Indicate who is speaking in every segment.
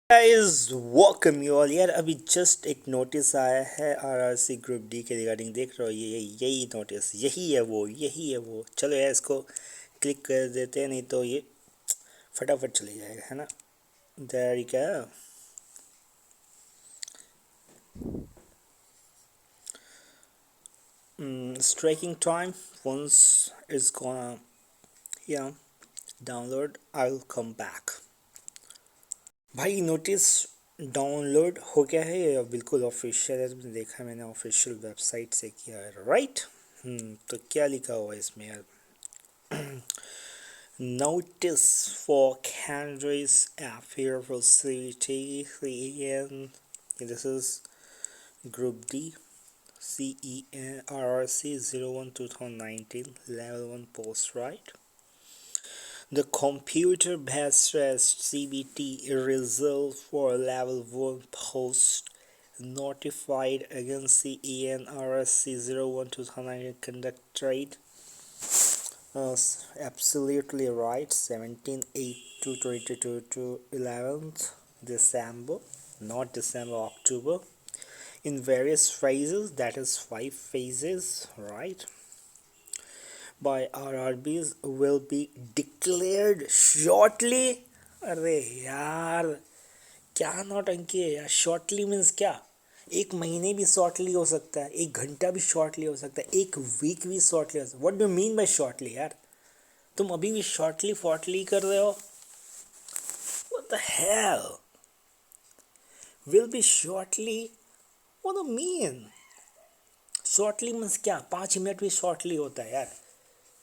Speaker 1: Guys welcome you all यार। अभी just एक नोटिस आया है आरआरसी ग्रुप डी के रिगार्डिंग। देख रहे हो ये यही नोटिस, यही है वो। चलो यार इसको क्लिक कर देते हैं, नहीं तो ये फटाफट चले जाएगा, है ना। देयर क्या striking time once it's gonna yeah download I'll come back। भाई नोटिस डाउनलोड हो गया है ये, बिल्कुल ऑफिशियल है। तुमने देखा, मैंने ऑफिशियल वेबसाइट से किया है, राइट। तो क्या लिखा हुआ है इसमें यार? नोटिस फॉर कैंड्रेस affair facility and this is group D CENRRC 01 2019 level 1 post, right? The computer-based test CBT result for level 1 post notified against CENRSC 01 2019 conducted absolutely right 17/8 to 22 to 11th December, not December, October, in various phases, that is 5 phases, right, by RRBs will be declared shortly। अरे यार, क्या नौटंकी है यार। Shortly means क्या? एक महीने भी शॉर्टली हो सकता है, एक घंटा भी शॉर्टली हो सकता है, एक वीक भी शॉर्टली हो सकता है। What do mean by shortly यार? तुम अभी भी शॉर्टली फॉर्टली कर रहे हो। What the hell will be shortly? What do mean? Shortly means क्या? 5 मिनट भी शॉर्टली होता है यार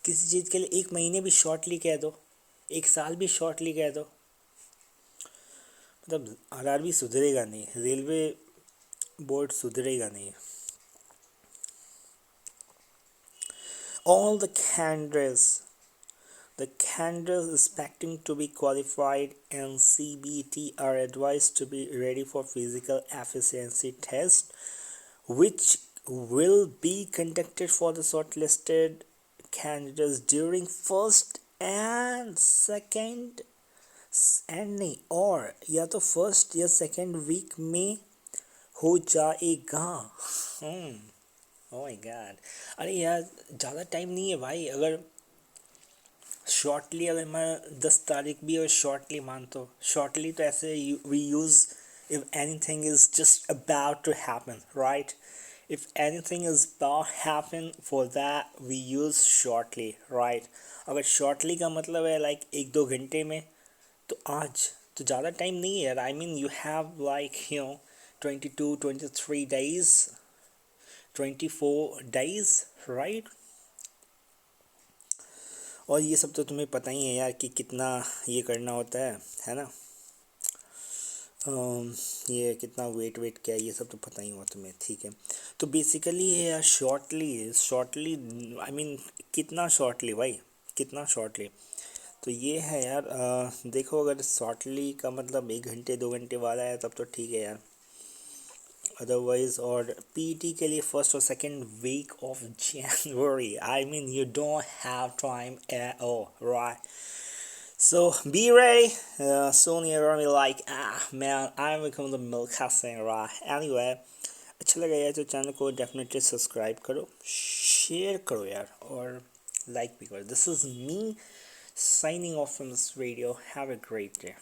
Speaker 1: किसी चीज़ के लिए। एक महीने भी शॉर्टली कह दो, एक साल भी शॉर्टली कह दो। मतलब आरआरबी सुधरेगा नहीं, रेलवे बोर्ड सुधरेगा नहीं। All the candidates expecting to be qualified in CBT are advised to be ready for physical efficiency test, which will be conducted for the shortlisted candidates during first and second and नहीं, और या तो first या second week में हो जाएगा। Oh my God. अरे यार ज़्यादा टाइम नहीं है भाई। अगर शॉर्टली, अगर मैं 10 तारीख भी और शॉर्टली मान, तो शॉर्टली तो ऐसे we use if anything is just about to happen, right. If anything is about happen for that we use shortly, right. अगर शॉर्टली का मतलब है लाइक 1-2 घंटे में, तो आज तो ज़्यादा टाइम नहीं है यार। आई mean you have like 22-23 days, 24 days, right. और ये सब तो तुम्हें पता ही है यार कि कितना ये करना होता है ना। ये कितना वेट क्या है, ये सब तो पता ही हुआ तुम्हें, ठीक है। तो बेसिकली ये यार शॉर्टली आई मीन कितना शॉर्टली भाई, कितना शॉर्टली। तो ये है यार। देखो, अगर शॉर्टली का मतलब 1-2 घंटे वाला है तब तो ठीक है यार। अदरवाइज, और पीटी के लिए फर्स्ट और second week of January, I mean you don't have time at all, right. So be ready. Soon you're gonna be like, ah man, I'm becoming the milk casting, right? Anyway, अच्छा लगा यार तो channel को definitely subscribe करो, share करो यार, और like भी करो। This is me signing off from this video. Have a great day.